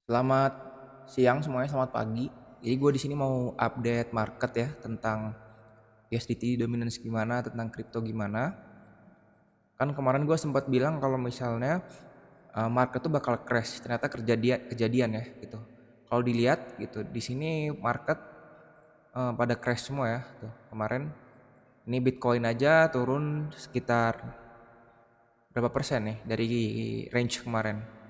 Selamat siang semuanya, selamat pagi. Jadi gue di sini mau update market ya tentang USDT dominance gimana, tentang kripto gimana. Kan kemarin gue sempat bilang kalau misalnya market tuh bakal crash. Ternyata kejadian ya gitu. Kalau dilihat gitu, di sini market pada crash semua ya. Tuh, kemarin ini Bitcoin aja turun sekitar berapa persen nih dari range kemarin.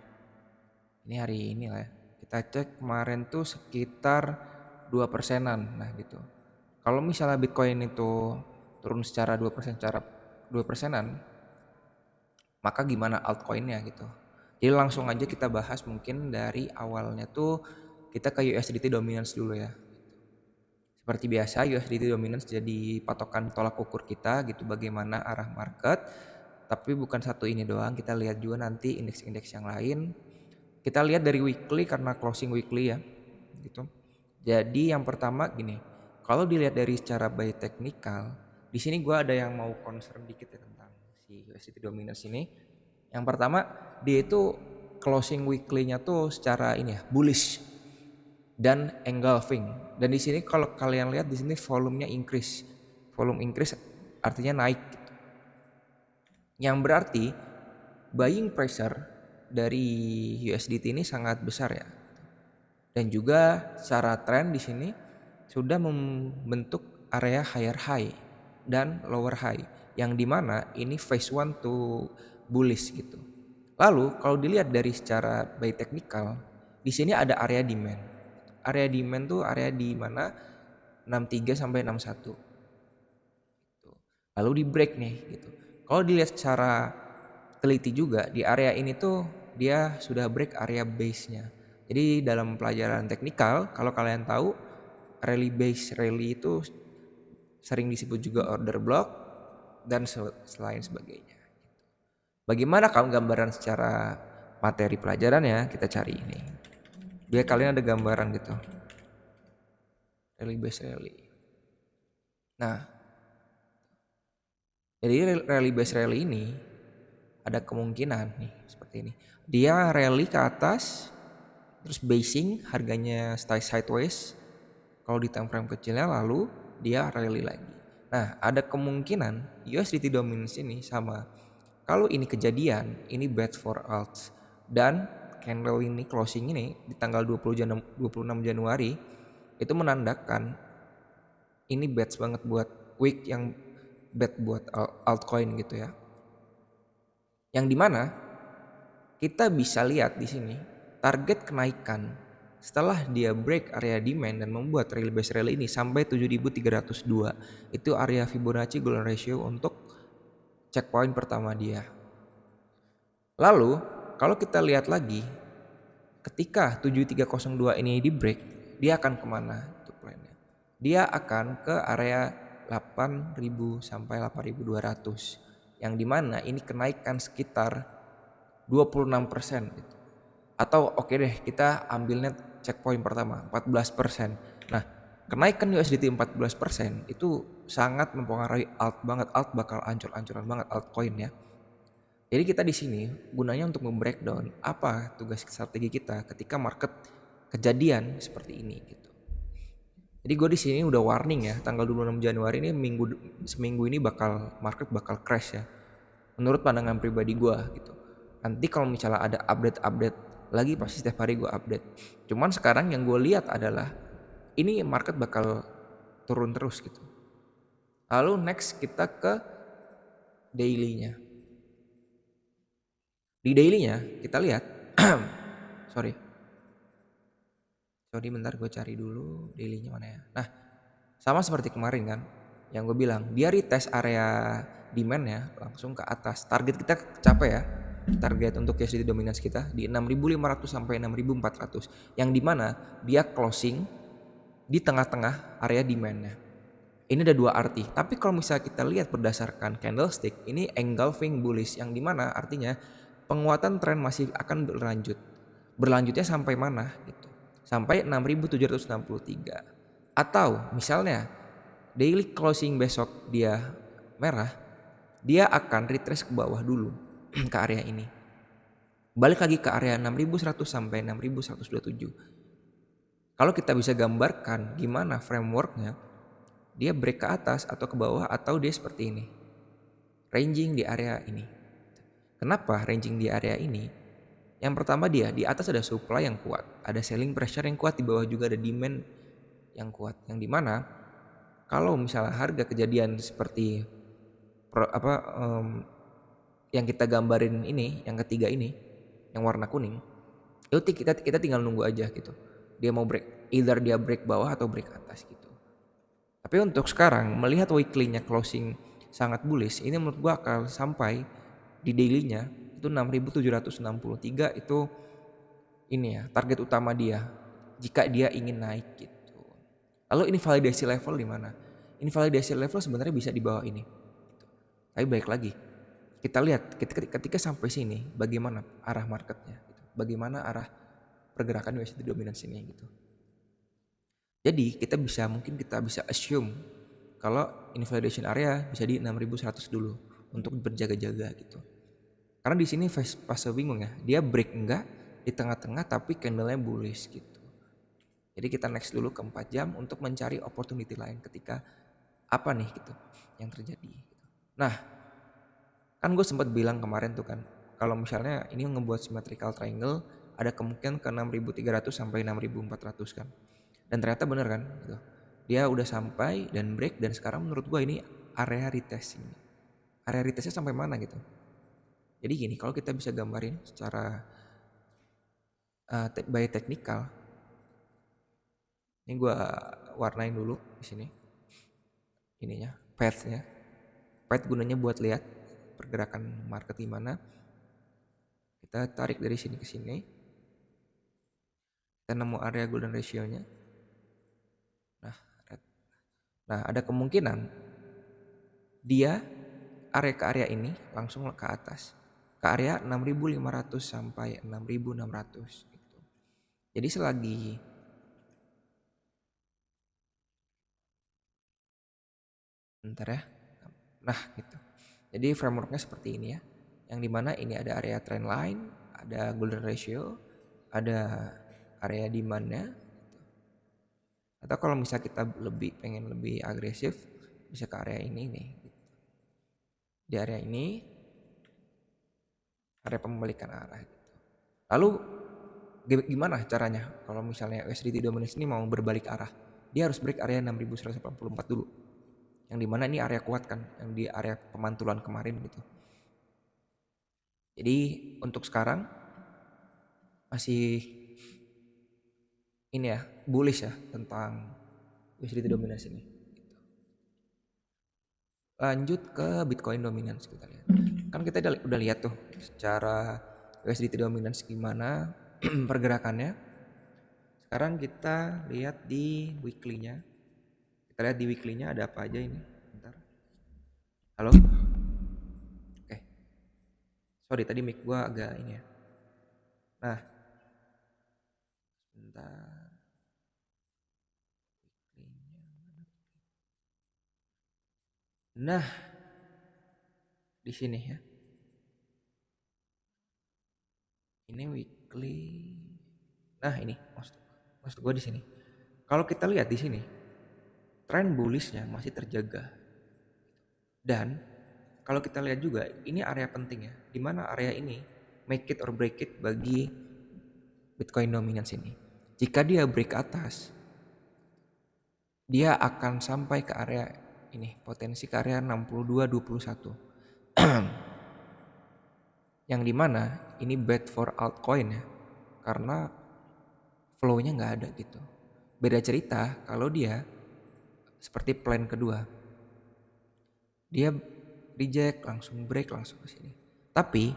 Ini hari ini lah ya. Kita cek kemarin tuh sekitar 2%-an. Nah gitu. Kalau misalnya Bitcoin itu turun secara 2%, secara 2%-an, maka gimana altcoinnya gitu. Jadi langsung aja kita bahas mungkin dari awalnya tuh kita ke USDT dominance dulu ya. Seperti biasa USDT dominance jadi patokan tolak ukur kita gitu bagaimana arah market. Tapi bukan satu ini doang, kita lihat juga nanti indeks-indeks yang lain. Kita lihat dari weekly karena closing weekly ya, gitu. Jadi yang pertama gini, kalau dilihat dari secara by technical, di sini gue ada yang mau concern dikit ya tentang si USDT dominance ini. Yang pertama, dia itu closing weekly-nya tuh secara ini ya, bullish dan engulfing. Dan di sini kalau kalian lihat di sini volumenya increase. Volume increase artinya naik. Yang berarti buying pressure dari USDT ini sangat besar ya. Dan juga secara tren di sini sudah membentuk area higher high dan lower high yang dimana ini phase one to bullish gitu. Lalu kalau dilihat dari secara by technical, di sini ada area demand. Area demand tuh area di mana 63 sampai 61. Gitu. Lalu di break nih gitu. Kalau dilihat secara teliti juga di area ini tuh dia sudah break area base-nya. Jadi dalam pelajaran teknikal kalau kalian tahu rally base rally itu sering disebut juga order block dan selain sebagainya. Bagaimana kamu gambaran secara materi pelajaran ya kita cari ini. Biar kalian ada gambaran gitu. Rally base rally. Nah, jadi rally base rally ini ada kemungkinan nih seperti ini. Dia rally ke atas terus basing harganya stay sideways kalau di time frame kecilnya lalu dia rally lagi. Nah, ada kemungkinan USDT dominance ini sama. Kalau ini kejadian, ini bad for alts dan candle ini closing ini di tanggal 26 Januari itu menandakan ini bad banget buat week yang bad buat altcoin gitu ya. Yang dimana kita bisa lihat di sini target kenaikan setelah dia break area demand dan membuat rally base rally ini sampai 7.302 itu area Fibonacci golden ratio untuk checkpoint pertama dia. Lalu kalau kita lihat lagi ketika 7302 ini di break dia akan kemana itu plannya? Dia akan ke area 8.000 sampai 8.200 yang dimana ini kenaikan sekitar 26% gitu. Atau oke deh kita ambilnya checkpoint pertama 14%. Nah, kenaikan USDT 14% itu sangat mempengaruhi alt banget. Alt bakal ancur-ancuran banget altcoin ya. Jadi kita di sini gunanya untuk membreakdown apa tugas strategi kita ketika market kejadian seperti ini gitu. Jadi gue di sini udah warning ya, tanggal 26 Januari ini seminggu ini market bakal crash ya. Menurut pandangan pribadi gue gitu. Nanti kalau misalnya ada update lagi pasti setiap hari gue update. Cuman sekarang yang gue lihat adalah ini market bakal turun terus gitu. Lalu next kita ke daily-nya. Di daily-nya kita lihat, sorry bentar gue cari dulu daily-nya mana ya. Nah sama seperti kemarin kan, yang gue bilang dia retest area demand ya langsung ke atas. Target kita capai ya. Target untuk USDT dominance kita di 6.500 sampai 6.400 yang dimana dia closing di tengah-tengah area demandnya. Ini ada dua arti. Tapi kalau misalnya kita lihat berdasarkan candlestick ini engulfing bullish yang dimana artinya penguatan tren masih akan berlanjut. Berlanjutnya sampai mana gitu? Sampai 6.763. Atau misalnya daily closing besok dia merah, dia akan retrace ke bawah dulu ke area ini. Balik lagi ke area 6100 sampai 6127. Kalau kita bisa gambarkan gimana frameworknya, dia break ke atas atau ke bawah atau dia seperti ini. Ranging di area ini. Kenapa ranging di area ini? Yang pertama dia di atas ada supply yang kuat, ada selling pressure yang kuat, di bawah juga ada demand yang kuat. Yang dimana kalau misalnya harga kejadian seperti yang kita gambarin ini, yang ketiga ini, yang warna kuning, itu kita tinggal nunggu aja gitu. Dia mau break, either dia break bawah atau break atas gitu. Tapi untuk sekarang melihat weekly-nya closing sangat bullish, ini menurut gua akan sampai di daily-nya itu 6.763 itu ini ya target utama dia jika dia ingin naik gitu. Lalu ini validasi level di mana? Ini validasi level sebenarnya bisa di bawah ini. Tapi baik lagi, kita lihat ketika sampai sini bagaimana arah marketnya gitu. Bagaimana arah pergerakan USD dominance ini gitu. Jadi mungkin kita bisa assume kalau invalidation area bisa di 6100 dulu untuk berjaga-jaga gitu. Karena di sini fase bingung ya, dia break enggak di tengah-tengah tapi candlenya bullish gitu. Jadi kita next dulu ke 4 jam untuk mencari opportunity lain ketika apa nih gitu yang terjadi. Nah, kan gue sempat bilang kemarin tuh kan, kalau misalnya ini ngebuat symmetrical triangle ada kemungkinan ke 6300 sampai 6400 kan. Dan ternyata bener kan gitu. Dia udah sampai dan break, dan sekarang menurut gue ini area retest ini. Area retestnya sampai mana gitu. Jadi gini, kalau kita bisa gambarin secara by technical, ini gue warnain dulu di sini ininya, pathnya. Path gunanya buat lihat pergerakan market gimana. Kita tarik dari sini ke sini. Kita nemu area golden ratio-nya. Nah, ada kemungkinan dia area ke area ini langsung ke atas. Ke area 6.500 sampai 6.600 gitu. Jadi selagi bentar ya. Nah, gitu. Jadi frameworknya seperti ini ya. Yang dimana ini ada area trend line, ada golden ratio, ada area demand-nya. Atau kalau misalnya kita pengen lebih agresif, bisa ke area ini nih. Di area ini, area pembalikan arah. Lalu gimana caranya kalau misalnya USDT dominance ini mau berbalik arah? Dia harus break area 6184 dulu. Yang dimana ini area kuat kan, yang di area pemantulan kemarin gitu. Jadi untuk sekarang masih ini ya, bullish ya tentang USDT dominance ini. Lanjut ke Bitcoin dominance kita lihat. Kan kita udah lihat tuh secara USDT dominance gimana pergerakannya. Sekarang kita lihat di weekly-nya. Kita lihat di weekly-nya ada apa aja ini. Bentar. Halo? Oke. Sorry tadi mic gua agak ini ya. Nah. Bentar. Nah. Di sini ya. Ini weekly. Nah, ini maksud gue di sini. Kalau kita lihat di sini, tren bullishnya masih terjaga. Dan kalau kita lihat juga, ini area penting ya. Di mana area ini make it or break it bagi Bitcoin dominance ini. Jika dia break atas, dia akan sampai ke area ini, potensi ke area 62.21. Yang dimana ini bad for altcoin ya. Karena flow-nya nggak ada gitu. Beda cerita kalau dia seperti plan kedua. Dia reject, langsung break, langsung ke sini. Tapi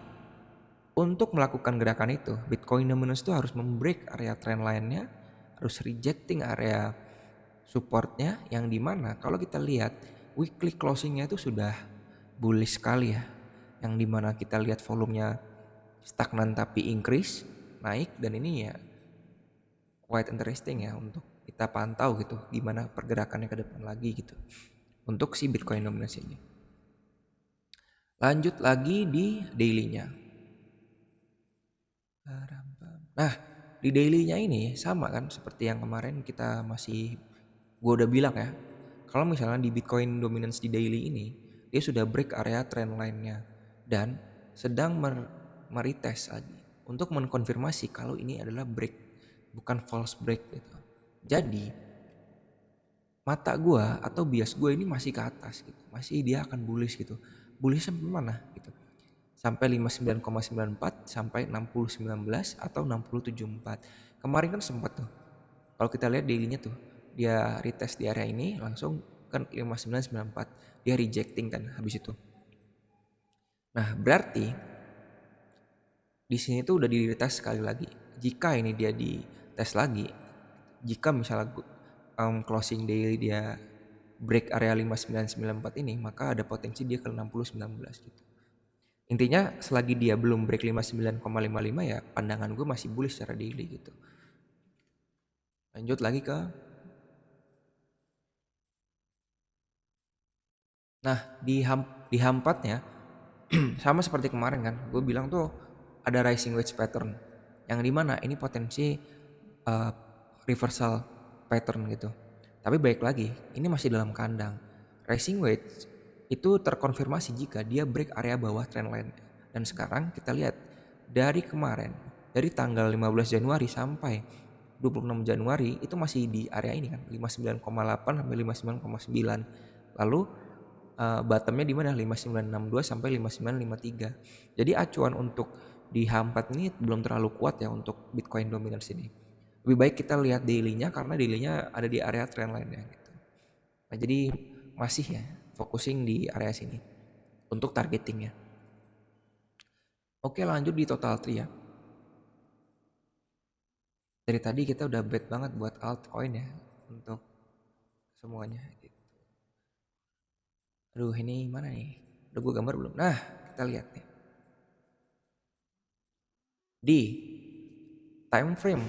untuk melakukan gerakan itu, Bitcoin dominance itu harus membreak area trend line-nya, harus rejecting area supportnya, yang dimana kalau kita lihat weekly closingnya itu sudah bullish sekali ya. Yang dimana kita lihat volumenya stagnan tapi increase, naik, dan ini ya quite interesting ya untuk kita pantau gitu gimana pergerakannya ke depan lagi gitu untuk si Bitcoin dominance ini. Lanjut lagi di daily-nya. Nah, di daily-nya ini sama kan seperti yang kemarin gue udah bilang ya. Kalau misalnya di Bitcoin dominance di daily ini, dia sudah break area trend line-nya dan sedang meretest lagi untuk mengkonfirmasi kalau ini adalah break, bukan false break gitu. Jadi, mata gue atau bias gue ini masih ke atas gitu. Masih dia akan bullish gitu. Bullish sampai mana gitu. Sampai 59,94 sampai 60,19 atau 60,74. Kemarin kan sempat tuh. Kalau kita lihat daily-nya tuh, dia retest di area ini langsung kan 59,94. Dia rejecting kan habis itu. Nah, berarti di sini tuh udah di retest sekali lagi. Jika ini dia di tes lagi, jika misalnya closing daily dia break area 59,94 ini, maka ada potensi dia ke 60,19 gitu. Intinya selagi dia belum break 59,55 ya pandangan gue masih bullish secara daily gitu. Lanjut lagi ke di hampatnya sama seperti kemarin kan. Gue bilang tuh ada rising wedge pattern yang dimana ini potensi uh, reversal pattern gitu. Tapi baik lagi, ini masih dalam kandang. Rising wedge itu terkonfirmasi jika dia break area bawah trendline. Dan sekarang kita lihat dari kemarin, dari tanggal 15 Januari sampai 26 Januari itu masih di area ini kan, 59,8 sampai 59,9. Lalu bottomnya di mana 5962 sampai 5953. Jadi acuan untuk di H4 ini belum terlalu kuat ya untuk Bitcoin dominance ini. Lebih baik kita lihat daily-nya karena daily-nya ada di area trendline-nya gitu. Nah, jadi masih ya focusing di area sini untuk targetingnya. Oke, lanjut di total tree ya. Dari tadi kita udah bet banget buat altcoin ya untuk semuanya gitu. Aduh, ini mana nih? Udah gue gambar belum? Nah, kita lihat nih. Di time frame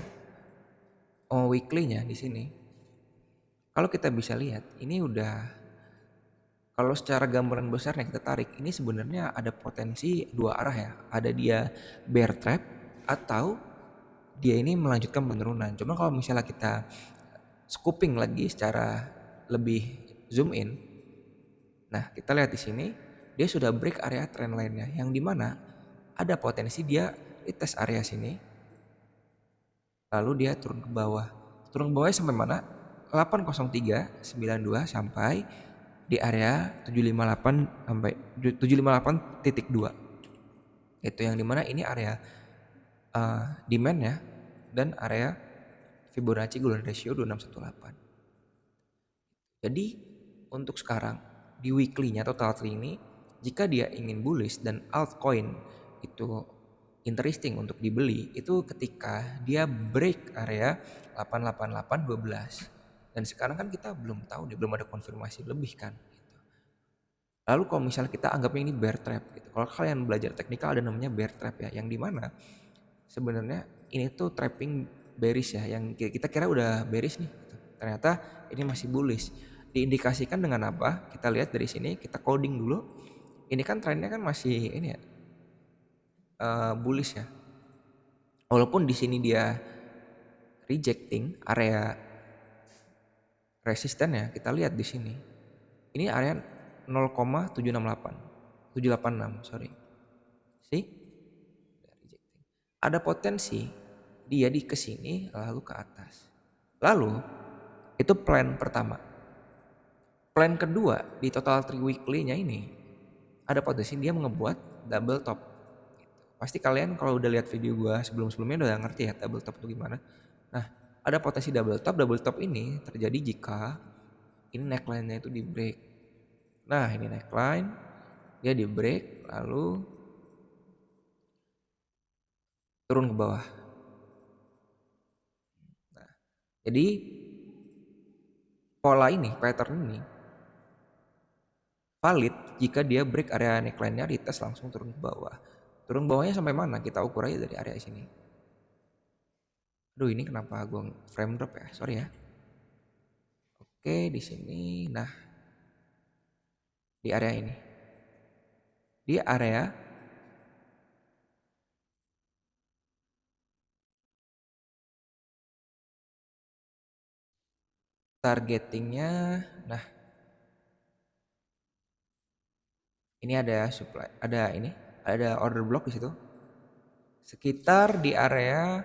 weekly-nya di sini. Kalau kita bisa lihat, ini udah kalau secara gambaran besar yang kita tarik, ini sebenarnya ada potensi dua arah ya. Ada dia bear trap atau dia ini melanjutkan penurunan. Cuma kalau misalnya kita scooping lagi secara lebih zoom in, nah kita lihat di sini dia sudah break area trend line-nya yang dimana ada potensi dia di tes area sini, lalu dia turun ke bawah. Turun ke bawahnya sampai mana? 80392 sampai di area 758 sampai 758.2. Itu yang dimana ini area demand ya dan area Fibonacci Golden Ratio 2618. Jadi untuk sekarang di weekly-nya total tree ini jika dia ingin bullish dan altcoin itu interesting untuk dibeli itu ketika dia break area 88812. Dan sekarang kan kita belum tahu nih, belum ada konfirmasi lebih kan gitu. Lalu kalau misalnya kita anggapnya ini bear trap gitu. Kalau kalian belajar teknikal ada namanya bear trap ya, yang dimana sebenarnya ini tuh trapping bearish ya, yang kita kira udah bearish nih gitu. Ternyata ini masih bullish. Diindikasikan dengan apa? Kita lihat dari sini, kita coding dulu. Ini kan trennya kan masih ini ya, bullish ya. Walaupun di sini dia rejecting area resisten ya, kita lihat di sini. Ini area 0,768 786 sorry. See? Ada potensi dia di kesini lalu ke atas. Lalu itu plan pertama. Plan kedua di total 3 weekly-nya ini ada potensi dia ngebuat double top. Pasti kalian kalau udah lihat video gue sebelum-sebelumnya udah ngerti ya double top itu gimana. Nah, ada potensi double top ini terjadi jika ini neckline-nya itu di break. Nah, ini neckline dia di break lalu turun ke bawah. Nah, jadi pola ini, pattern ini valid jika dia break area neckline-nya retest langsung turun ke bawah. Turun bawahnya sampai mana? Kita ukur aja dari area sini. Aduh, ini kenapa gue frame drop ya? Sorry ya. Oke, di sini. Nah, di area ini. Di area targetingnya, nah ini ada supply, ada order block di situ sekitar di area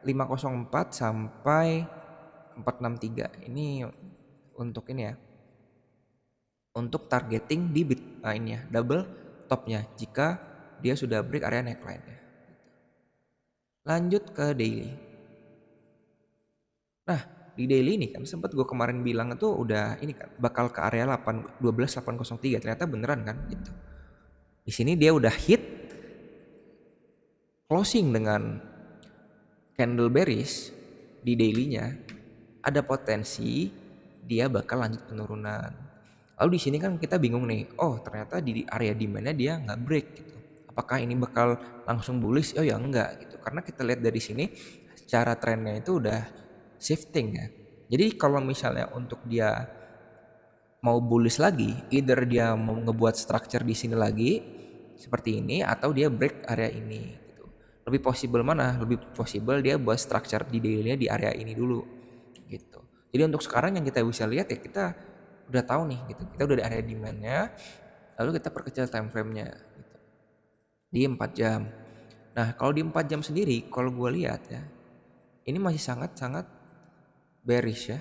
504 sampai 463. Ini untuk ini ya, untuk targeting di bit ini ya, double topnya jika dia sudah break area neckline ya. Lanjut ke daily. Nah, di daily ini kan sempat gue kemarin bilang itu udah ini kan bakal ke area 12803, ternyata beneran kan gitu. Di sini dia udah hit closing dengan candle bearish di dailynya, ada potensi dia bakal lanjut penurunan. Lalu di sini kan kita bingung nih, oh ternyata di area demandnya dia nggak break gitu. Apakah ini bakal langsung bullish? Oh ya enggak gitu. Karena kita lihat dari sini secara trennya itu udah shifting ya. Jadi kalau misalnya untuk dia mau bullish lagi, either dia mau ngebuat structure di sini lagi seperti ini atau dia break area ini gitu. Lebih possible mana? Lebih possible dia buat structure di daily-nya di area ini dulu gitu. Jadi untuk sekarang yang kita bisa lihat ya, kita udah tahu nih gitu. Kita udah di area demand-nya, lalu kita perkecil time frame-nya gitu. Di 4 jam. Nah, kalau di 4 jam sendiri kalau gue lihat ya, ini masih sangat-sangat bearish ya.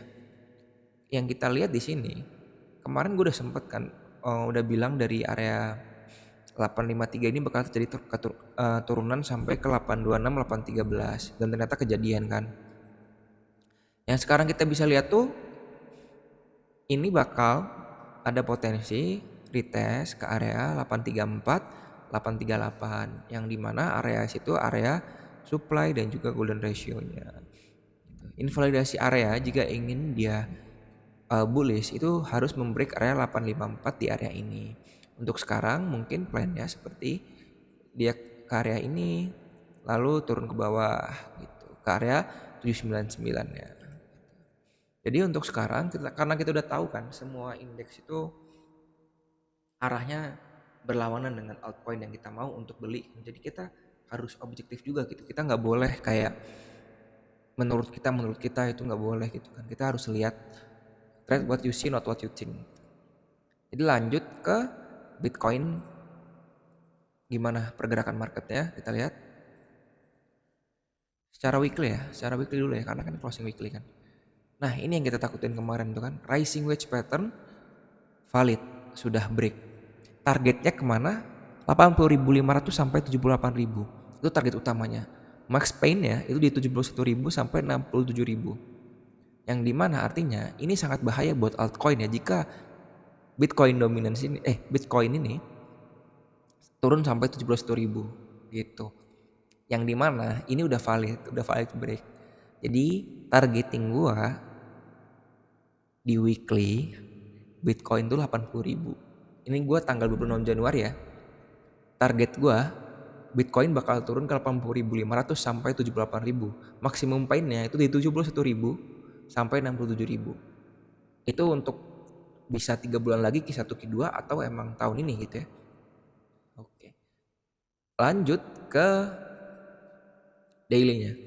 Yang kita lihat di sini, kemarin gue udah sempet kan udah bilang dari area 853 ini bakal terjadi turunan sampai ke 826, 813 dan ternyata kejadian kan. Yang sekarang kita bisa lihat tuh ini bakal ada potensi retest ke area 834, 838 yang dimana area situ area supply dan juga golden ratio-nya. Invalidasi area jika ingin dia bullish itu harus membreak area 854 di area ini. Untuk sekarang mungkin plannya seperti dia ke area ini lalu turun ke bawah gitu ke area 799 ya. Jadi untuk sekarang karena kita udah tahu kan semua indeks itu arahnya berlawanan dengan altcoin yang kita mau untuk beli. Jadi kita harus objektif juga gitu. Kita nggak boleh kayak menurut kita itu nggak boleh gitu kan. Kita harus lihat trade what you see not what you think. Jadi lanjut ke Bitcoin, gimana pergerakan marketnya kita lihat secara weekly ya, secara weekly dulu ya karena kan closing weekly kan. Nah ini yang kita takutin kemarin tuh kan, rising wedge pattern valid, sudah break. Targetnya kemana? 80.500 sampai 78.000. Itu target utamanya. Max pain-nya itu di 71.000 sampai 67.000. Yang dimana artinya ini sangat bahaya buat altcoin ya jika Bitcoin ini turun sampai 71.000 gitu. Yang dimana ini udah valid break. Jadi targeting gua di weekly Bitcoin tuh 80.000. Ini gua tanggal 26 Januari ya. Target gua Bitcoin bakal turun ke 80.500 sampai 78.000. Maksimum painnya itu di 71.000 sampai 67.000. Itu untuk bisa 3 bulan lagi Q1 Q2 atau emang tahun ini gitu ya. Oke. Lanjut ke daily-nya.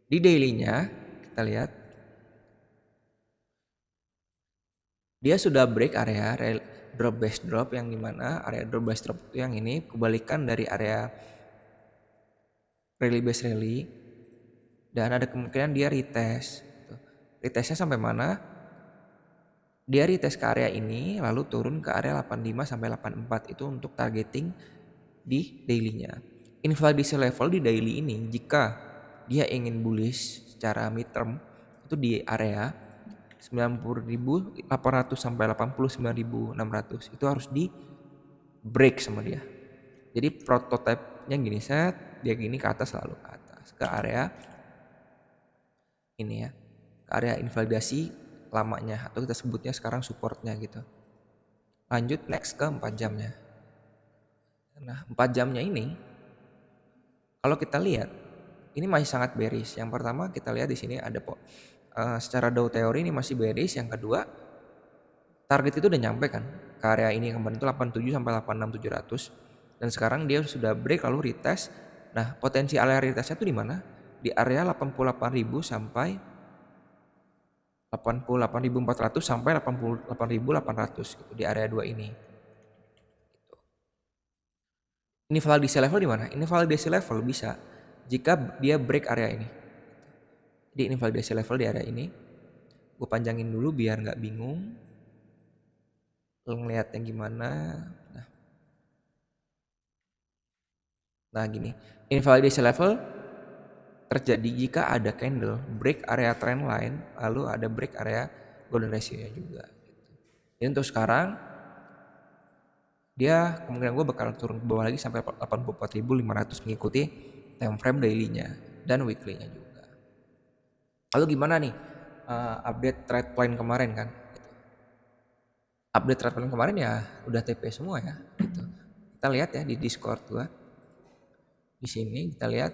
Di daily-nya kita lihat dia sudah break area drop base drop yang dimana area drop base drop itu yang ini kebalikan dari area rally base rally dan ada kemungkinan dia retest gitu. Retestnya sampai mana? Dia retest ke area ini lalu turun ke area 85 sampai 84 itu untuk targeting di daily-nya. Invalidasi level di daily ini jika dia ingin bullish secara midterm itu di area 90.800 sampai 89.600 itu harus di break sama dia. Jadi prototipenya gini set, dia gini ke atas lalu ke atas ke area ini ya, ke area invalidasi lamanya atau kita sebutnya sekarang supportnya gitu. Lanjut next ke 4 jamnya. Nah 4 jamnya ini kalau kita lihat ini masih sangat bearish. Yang pertama kita lihat di sini ada secara Dow teori ini masih bearish. Yang kedua target itu udah nyampe kan ke area ini kemarin itu 87 sampai 86.700 dan sekarang dia sudah break lalu retest. Nah potensi area retestnya tuh di mana? Di area 88.000 sampai 88.400 sampai 88.800 gitu di area 2 ini. Ini validasi level di mana? Ini validasi level bisa jika dia break area ini. Jadi ini validasi level di area ini. Gue panjangin dulu biar nggak bingung. Lo ngeliatnya gimana? Nah gini, invalidation level terjadi jika ada candle break area trend line, lalu ada break area golden ratio-nya juga. Jadi untuk sekarang dia kemungkinan gue bakal turun ke bawah lagi sampai 84.500 mengikuti time frame daily-nya dan weekly-nya juga. Lalu gimana nih update trade plan kemarin kan? Update trade plan kemarin ya udah TP semua ya. Gitu. Kita lihat ya di Discord gua. Di sini kita lihat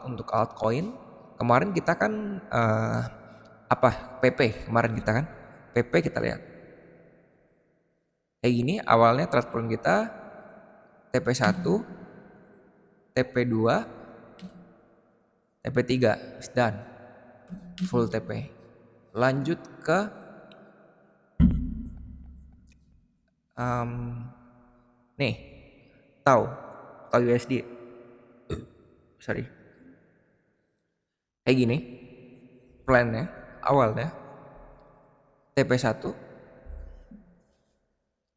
untuk altcoin kemarin kita kan PP kemarin kita kan PP kita lihat kayak gini awalnya trade plan kita TP1 TP2 TP3 dan full TP lanjut ke nih tahu USD sorry kayak gini plannya awalnya TP1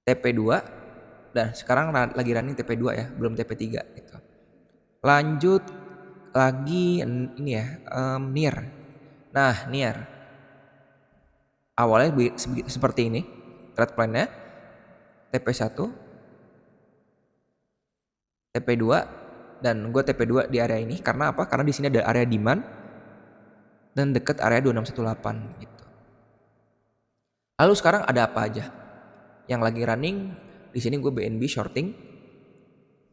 TP2 dan sekarang lagi running TP2 ya belum TP3 gitu. Lanjut lagi ini ya near. Nah near awalnya seperti ini trade plan-nya TP1 TP2 dan gue TP2 di area ini karena apa? Karena di sini ada area demand dan dekat area 2618 gitu. Lalu sekarang ada apa aja? Yang lagi running di sini gue BNB shorting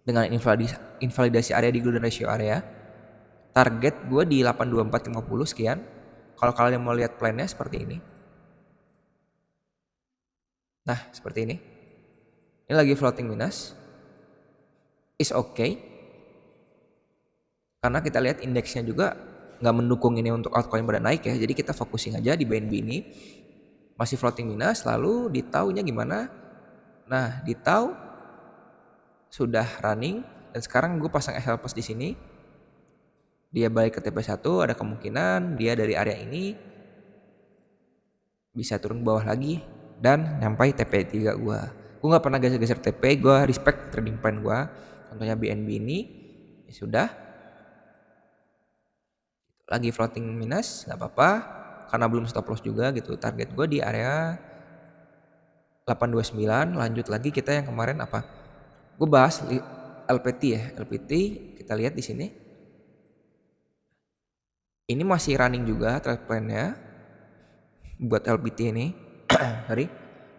dengan invalidasi area di golden ratio area. Target gue di 82450 sekian. Kalau kalian mau lihat plannya seperti ini. Nah, seperti ini. Ini lagi floating minus. Is okay. Karena kita lihat indeksnya juga nggak mendukung ini untuk altcoin pada naik ya. Jadi kita focusing aja di BNB ini. Masih floating minus, lalu di TAU-nya gimana? Nah, di TAU sudah running dan sekarang gue pasang SL Plus di sini. Dia balik ke TP1, ada kemungkinan dia dari area ini bisa turun ke bawah lagi dan nyampai TP3 gue. Gue nggak pernah geser-geser TP, gue respect trading plan gue. Contohnya BNB ini ya sudah lagi floating minus, nggak apa-apa karena belum stop loss juga gitu. Target gue di area 829. Lanjut lagi kita yang kemarin apa? Gue bahas LPT ya. LPT kita lihat di sini. Ini masih running juga trade plan-nya buat LPT ini. Sorry.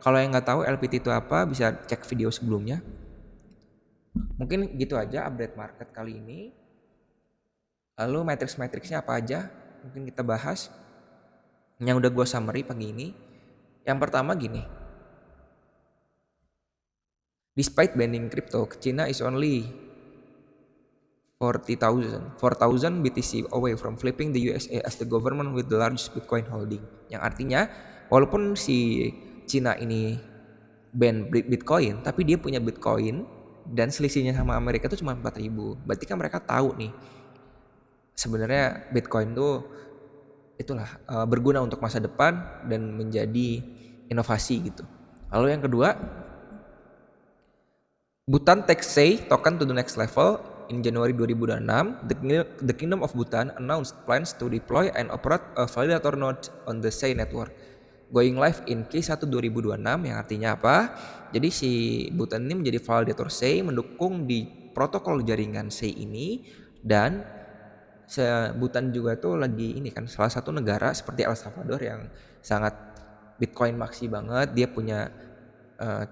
Kalau yang nggak tahu LPT itu apa bisa cek video sebelumnya. Mungkin gitu aja update market kali ini. Lalu matrix-matrixnya apa aja? Mungkin kita bahas. Yang udah gue summary pagi ini. Yang pertama gini. Despite banning crypto, China is only 4,000 BTC away from flipping the USA as the government with the largest Bitcoin holding. Yang artinya walaupun si China ini ban Bitcoin, tapi dia punya Bitcoin dan selisihnya sama Amerika itu cuma 4.000. Berarti kan mereka tahu nih sebenarnya Bitcoin tuh itulah berguna untuk masa depan dan menjadi inovasi gitu. Lalu yang kedua, Bhutan takes Sei token to the next level. In January 2006, the Kingdom of Bhutan announced plans to deploy and operate a validator node on the Sei network. Going live in Q1 2026 yang artinya apa? Jadi si Bhutan ini menjadi validator Sei mendukung di protokol jaringan Sei ini dan Bhutan juga tuh lagi ini kan salah satu negara seperti El Salvador yang sangat Bitcoin maksi banget. Dia punya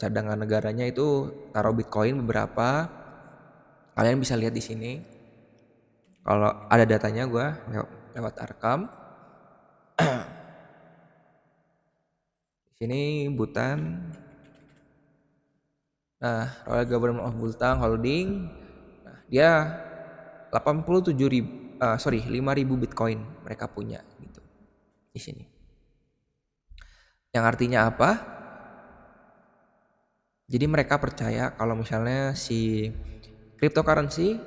cadangan negaranya itu taruh Bitcoin beberapa. Kalian bisa lihat di sini. Kalau ada datanya gue lewat Arkam. Di sini Bhutan. Nah, Royal Government of Bhutan Holding. Nah, dia 5.000 Bitcoin mereka punya gitu. Di sini. Yang artinya apa? Jadi mereka percaya kalau misalnya si cryptocurrency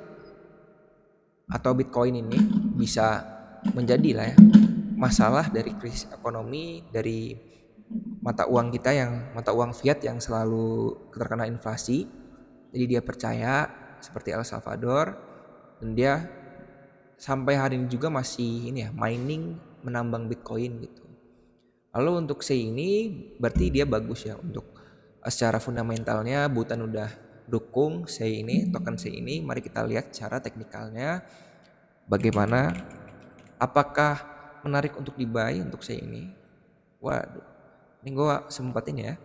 atau Bitcoin ini bisa menjadi lah ya masalah dari krisis ekonomi, dari mata uang kita yang mata uang fiat yang selalu terkena inflasi. Jadi dia percaya seperti El Salvador, dan dia sampai hari ini juga masih ini ya mining, menambang Bitcoin gitu. Lalu untuk C ini berarti dia bagus ya untuk secara fundamentalnya Butan udah dukung C ini, token C ini. Mari kita lihat cara teknikalnya bagaimana, apakah menarik untuk di-buy untuk C ini. Waduh, ini gue sempat ini ya,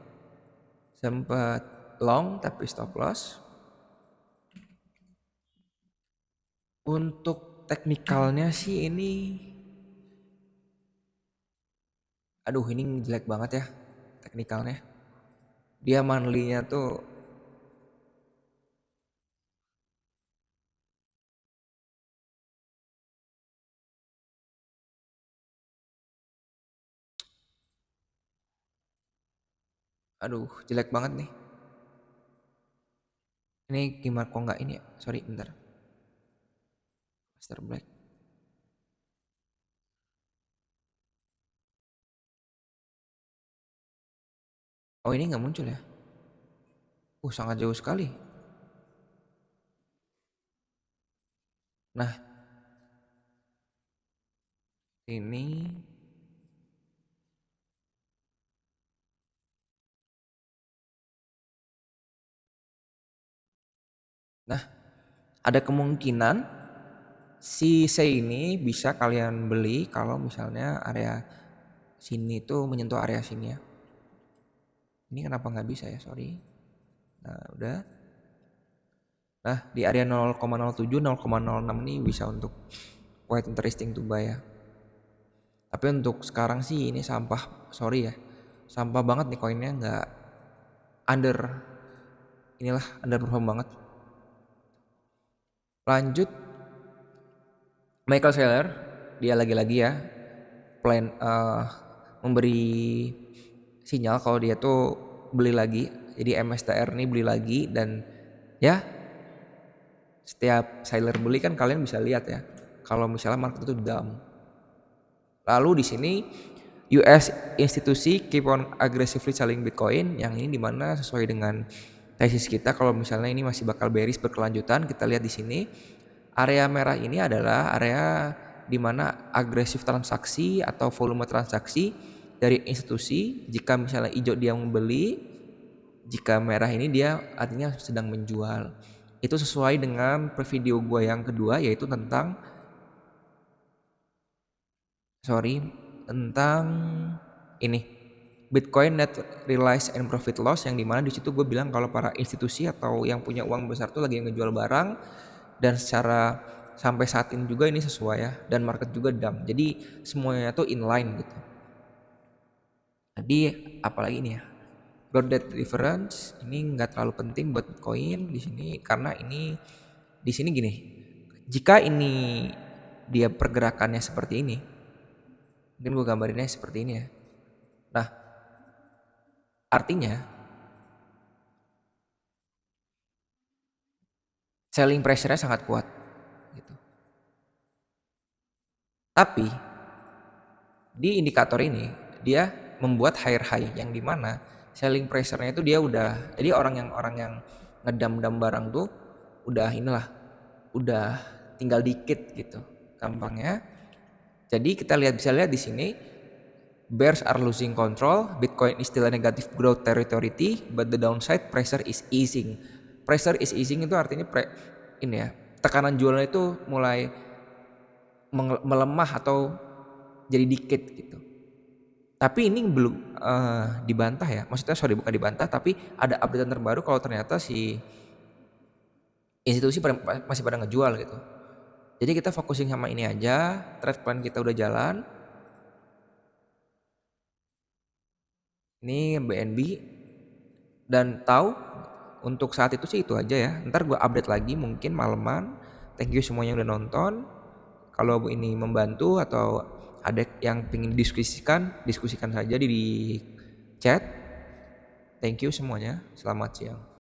sempat long tapi stop loss. Untuk teknikalnya sih ini, aduh ini jelek banget ya teknikalnya. Dia monthly-nya tuh, aduh jelek banget nih. Ini gimana kok nggak ini ya? Sorry bentar. Master Black. Oh ini nggak muncul ya? Sangat jauh sekali. Nah ini, nah ada kemungkinan si C ini bisa kalian beli kalau misalnya area sini tuh menyentuh area sini ya. Ini kenapa nggak bisa ya? Sorry. Nah udah. Nah di area 0,07 0,06 ini bisa untuk quite interesting to buy ya. Tapi untuk sekarang sih ini sampah, sorry ya, sampah banget nih koinnya, nggak under, inilah underperform banget. Lanjut Michael Saylor, dia lagi-lagi ya plan memberi sinyal kalau dia tuh beli lagi. Jadi MSTR nih beli lagi, dan ya setiap Saylor beli kan kalian bisa lihat ya kalau misalnya market itu down. Lalu di sini US institusi keep on aggressively selling Bitcoin, yang ini dimana sesuai dengan tesis kita kalau misalnya ini masih bakal bearish berkelanjutan. Kita lihat di sini area merah ini adalah area dimana agresif transaksi atau volume transaksi dari institusi. Jika misalnya hijau dia membeli, jika merah ini dia artinya sedang menjual. Itu sesuai dengan video gue yang kedua, yaitu tentang ini Bitcoin net realized and profit loss, yang dimana di situ gue bilang kalau para institusi atau yang punya uang besar tuh lagi ngejual barang, dan secara sampai saat ini juga ini sesuai ya, dan market juga dump, jadi semuanya tuh inline gitu. Jadi apalagi ini ya, broad debt difference ini nggak terlalu penting buat Bitcoin di sini, karena ini di sini gini, jika ini dia pergerakannya seperti ini, mungkin gue gambarinnya seperti ini ya. Nah artinya selling pressure-nya sangat kuat gitu. Tapi di indikator ini dia membuat higher high, yang dimana selling pressure-nya itu dia udah, jadi orang yang ngedam-dam barang tuh udah inilah, udah tinggal dikit gitu gampangnya. Jadi kita bisa lihat di sini bears are losing control, Bitcoin is still a negative growth territory, but the downside pressure is easing. Pressure is easing itu artinya ini ya, tekanan jualnya itu mulai melemah atau jadi dikit gitu. Tapi ini belum dibantah ya, maksudnya sorry bukan dibantah, tapi ada update terbaru kalau ternyata si institusi masih pada ngejual gitu. Jadi kita fokusin sama ini aja, trade plan kita udah jalan. Ini BNB, dan tahu untuk saat itu sih itu aja ya. Ntar gue update lagi mungkin maleman. Thank you semuanya yang udah nonton. Kalau ini membantu atau ada yang pengen diskusikan saja di chat. Thank you semuanya. Selamat siang.